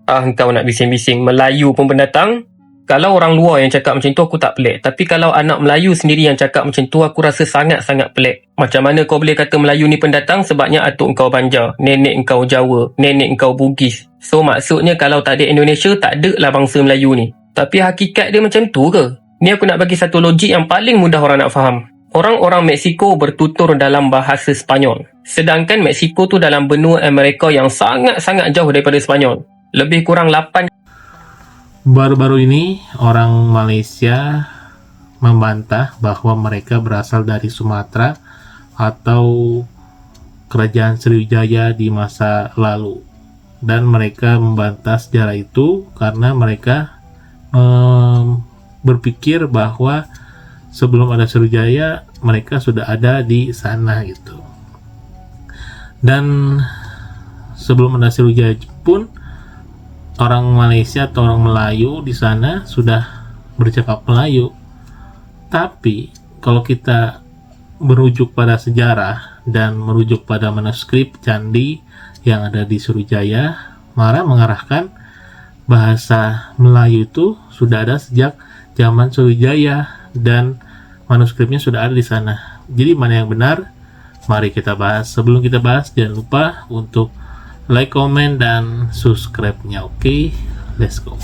Engkau nak bising-bising Melayu pun pendatang? Kalau orang luar yang cakap macam tu aku tak pelik. Tapi kalau anak Melayu sendiri yang cakap macam tu, aku rasa sangat-sangat pelik. Macam mana kau boleh kata Melayu ni pendatang? Sebabnya atuk engkau Banjar, nenek engkau Jawa, nenek engkau Bugis. So maksudnya kalau tak ada Indonesia, tak ada lah bangsa Melayu ni. Tapi hakikat dia macam tu ke? Ni aku nak bagi satu logik yang paling mudah orang nak faham. Orang-orang Mexico bertutur dalam bahasa Sepanyol. Sedangkan Mexico tu dalam benua Amerika yang sangat-sangat jauh daripada Sepanyol. Lebih kurang 8. Baru-baru ini orang Malaysia membantah bahwa mereka berasal dari Sumatera atau kerajaan Sriwijaya di masa lalu, dan mereka membantah sejarah itu karena mereka berpikir bahwa sebelum ada Sriwijaya mereka sudah ada di sana gitu. Dan sebelum ada Sriwijaya pun orang Malaysia atau orang Melayu di sana sudah bercakap Melayu. Tapi kalau kita merujuk pada sejarah dan merujuk pada manuskrip candi yang ada di Sriwijaya, malah mengarahkan bahasa Melayu itu sudah ada sejak zaman Sriwijaya dan manuskripnya sudah ada di sana. Jadi mana yang benar? Mari kita bahas. Sebelum kita bahas, jangan lupa untuk like, komen, dan subscribe-nya. Oke, let's go.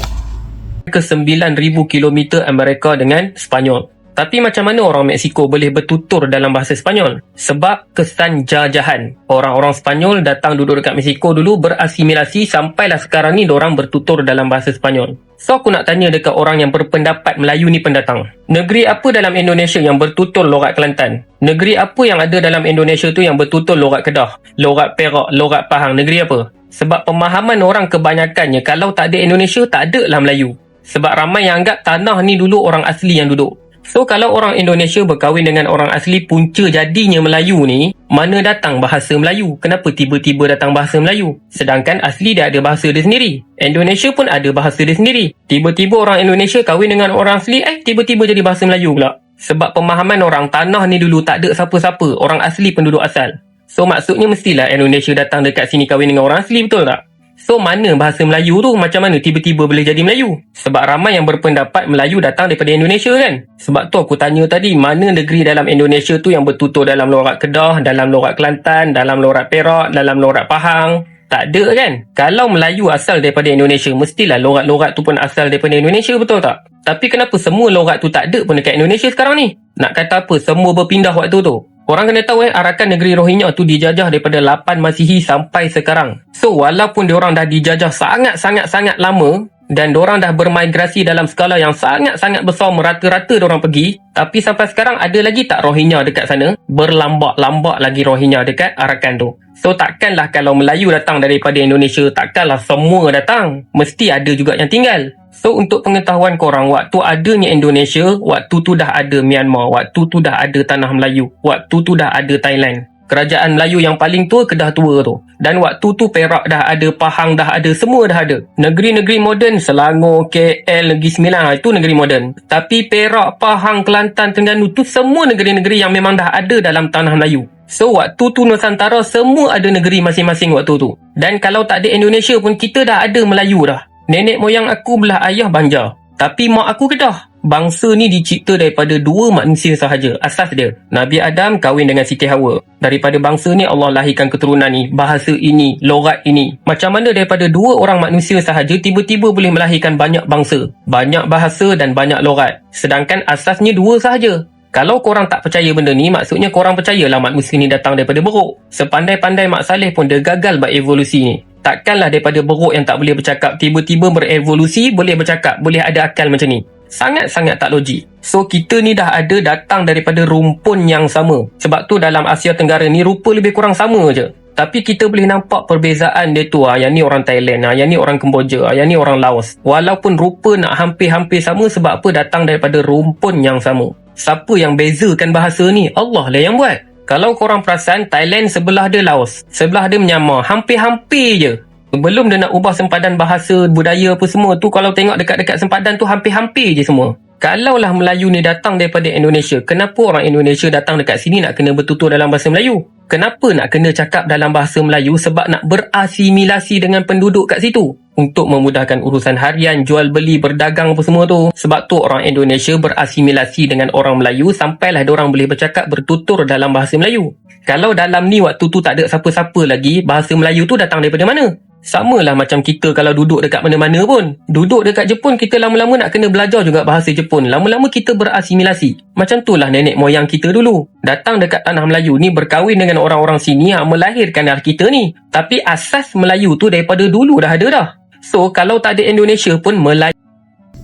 Ke 9,000 km Amerika dengan Sepanyol. Tapi macam mana orang Mexico boleh bertutur dalam bahasa Sepanyol? Sebab kesan jajahan. Orang-orang Sepanyol datang duduk dekat Mexico dulu, berasimilasi, sampailah sekarang ni diorang bertutur dalam bahasa Sepanyol. So aku nak tanya dekat orang yang berpendapat Melayu ni pendatang. Negeri apa dalam Indonesia yang bertutur logat Kelantan? Negeri apa yang ada dalam Indonesia tu yang bertutur logat Kedah, logat Perak, logat Pahang? Negeri apa? Sebab pemahaman orang kebanyakannya, kalau tak ada Indonesia, tak ada lah Melayu. Sebab ramai yang anggap tanah ni dulu orang asli yang duduk. So kalau orang Indonesia berkahwin dengan orang asli, punca jadinya Melayu ni, mana datang bahasa Melayu? Kenapa tiba-tiba datang bahasa Melayu? Sedangkan asli dia ada bahasa dia sendiri. Indonesia pun ada bahasa dia sendiri. Tiba-tiba orang Indonesia kahwin dengan orang asli, tiba-tiba jadi bahasa Melayu pula. Sebab pemahaman orang, tanah ni dulu tak ada siapa-siapa, orang asli penduduk asal. So maksudnya mestilah Indonesia datang dekat sini kahwin dengan orang asli, betul tak? So mana bahasa Melayu tu, macam mana tiba-tiba boleh jadi Melayu? Sebab ramai yang berpendapat Melayu datang daripada Indonesia kan? Sebab tu aku tanya tadi, mana negeri dalam Indonesia tu yang bertutur dalam logat Kedah, dalam logat Kelantan, dalam logat Perak, dalam logat Pahang? Tak ada kan? Kalau Melayu asal daripada Indonesia, mestilah logat-logat tu pun asal daripada Indonesia, betul tak? Tapi kenapa semua logat tu tak ada pun dekat Indonesia sekarang ni? Nak kata apa? Semua berpindah waktu tu. Korang kena tahu arakan negeri Rohingya tu dijajah daripada 8 Masihi sampai sekarang. So walaupun diorang dah dijajah sangat-sangat lama dan diorang dah bermigrasi dalam skala yang sangat-sangat besar, merata-rata diorang pergi, tapi sampai sekarang ada lagi tak Rohingya dekat sana? Berlambak-lambak lagi Rohingya dekat Arakan tu. So takkanlah kalau Melayu datang daripada Indonesia, takkanlah semua datang. Mesti ada juga yang tinggal. So untuk pengetahuan korang, waktu adanya Indonesia, waktu tu dah ada Myanmar, waktu tu dah ada Tanah Melayu, waktu tu dah ada Thailand. Kerajaan Melayu yang paling tua, Kedah Tua tu. Dan waktu tu Perak dah ada, Pahang dah ada, semua dah ada. Negeri-negeri moden, Selangor, KL, Negeri Sembilan, itu negeri moden. Tapi Perak, Pahang, Kelantan, Terengganu tu semua negeri-negeri yang memang dah ada dalam Tanah Melayu. So waktu tu Nusantara semua ada negeri masing-masing waktu tu. Dan kalau tak ada Indonesia pun, kita dah ada Melayu dah. Nenek moyang aku belah ayah Banjar, tapi mak aku Kedah. Bangsa ni dicipta daripada dua manusia sahaja. Asas dia, Nabi Adam kahwin dengan Siti Hawa. Daripada bangsa ni Allah lahirkan keturunan ni, bahasa ini, logat ini. Macam mana daripada dua orang manusia sahaja tiba-tiba boleh melahirkan banyak bangsa, banyak bahasa dan banyak logat? Sedangkan asasnya dua sahaja. Kalau korang tak percaya benda ni, maksudnya korang percayalah manusia ni datang daripada beruk. Sepandai-pandai Mak Saleh pun dia gagal buat evolusi ni. Takkanlah daripada beruk yang tak boleh bercakap, tiba-tiba berevolusi, boleh bercakap, boleh ada akal macam ni. Sangat-sangat tak logik. So kita ni dah ada datang daripada rumpun yang sama. Sebab tu dalam Asia Tenggara ni rupa lebih kurang sama je. Tapi kita boleh nampak perbezaan dia tu. Yang ni orang Thailand, yang ni orang Kemboja, yang ni orang Laos. Walaupun rupa nak hampir-hampir sama, sebab apa? Datang daripada rumpun yang sama. Siapa yang bezakan bahasa ni? Allah lah yang buat. Kalau korang perasan, Thailand sebelah dia Laos, sebelah dia Myanmar, hampir-hampir je. Belum dia nak ubah sempadan bahasa, budaya apa semua tu, kalau tengok dekat-dekat sempadan tu hampir-hampir je semua. Kalaulah Melayu ni datang daripada Indonesia, kenapa orang Indonesia datang dekat sini nak kena bertutur dalam bahasa Melayu? Kenapa nak kena cakap dalam bahasa Melayu? Sebab nak berasimilasi dengan penduduk kat situ. untuk memudahkan urusan harian, jual beli, berdagang apa semua tu. Sebab tu orang Indonesia berasimilasi dengan orang Melayu sampailah diorang boleh bercakap bertutur dalam bahasa Melayu. Kalau dalam ni waktu tu tak ada siapa-siapa lagi, bahasa Melayu tu datang daripada mana? Sama lah macam kita kalau duduk dekat mana-mana pun. Duduk dekat Jepun, kita lama-lama nak kena belajar juga bahasa Jepun. Lama-lama kita berasimilasi. Macam tu lah nenek moyang kita dulu. Datang dekat tanah Melayu ni, berkahwin dengan orang-orang sini yang melahirkan kita ni. Tapi asas Melayu tu daripada dulu dah ada dah. So, kalau tak ada Indonesia pun Melayu.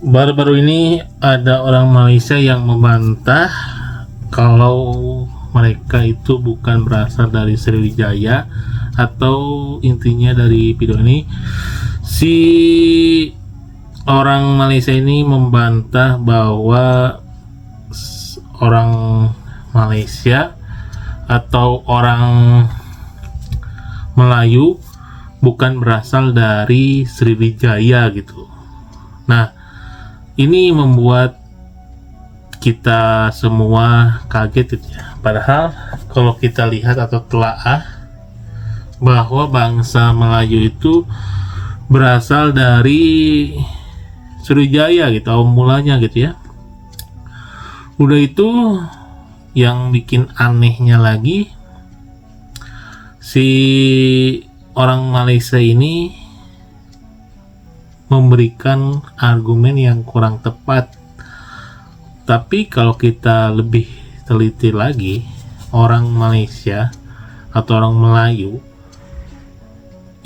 Baru-baru ini ada orang Malaysia yang membantah kalau mereka itu bukan berasal dari Sriwijaya, atau intinya dari video ini si orang Malaysia ini membantah bahwa orang Malaysia atau orang Melayu bukan berasal dari Sriwijaya gitu. Nah, ini membuat kita semua kaget gitu ya. Padahal kalau kita lihat atau telaah bahwa bangsa Melayu itu berasal dari Sriwijaya gitu, awal mulanya gitu ya. Udah itu yang bikin anehnya lagi, si orang Malaysia ini memberikan argumen yang kurang tepat. Tapi kalau kita lebih teliti lagi, orang Malaysia atau orang Melayu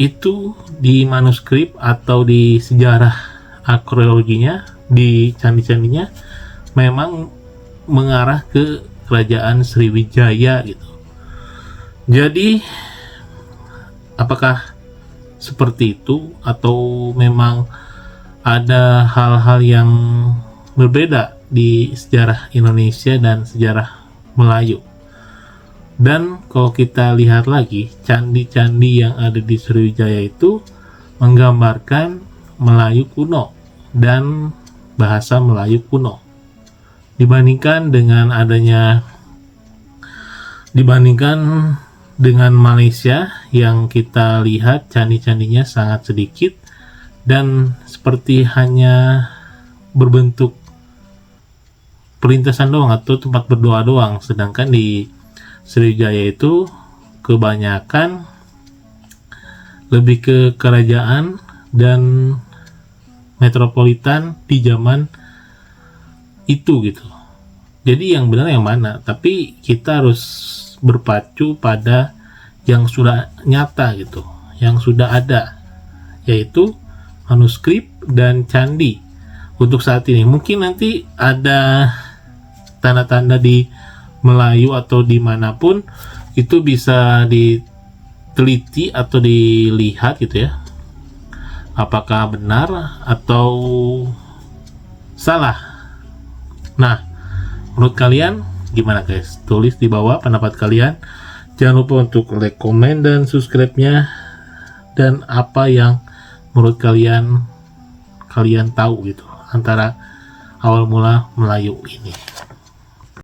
itu di manuskrip atau di sejarah arkeologinya, di candi-candinya memang mengarah ke kerajaan Sriwijaya gitu. Jadi apakah seperti itu atau memang ada hal-hal yang berbeda di sejarah Indonesia dan sejarah Melayu? Dan kalau kita lihat lagi, candi-candi yang ada di Sriwijaya itu menggambarkan Melayu kuno dan bahasa Melayu kuno. Dibandingkan dengan Malaysia yang kita lihat candi-candinya sangat sedikit dan seperti hanya berbentuk perlintasan doang atau tempat berdoa doang, sedangkan di Sriwijaya itu kebanyakan lebih ke kerajaan dan metropolitan di zaman itu gitu. Jadi yang benar yang mana? Tapi kita harus berpacu pada yang sudah nyata gitu, yang sudah ada, yaitu manuskrip dan candi untuk saat ini. Mungkin nanti ada tanda-tanda di Melayu atau dimanapun itu bisa diteliti atau dilihat gitu ya, apakah benar atau salah. Nah, menurut kalian gimana guys? Tulis di bawah pendapat kalian. Jangan lupa untuk like, komen, dan subscribe-nya, dan apa yang menurut kalian tahu gitu antara awal mula Melayu ini.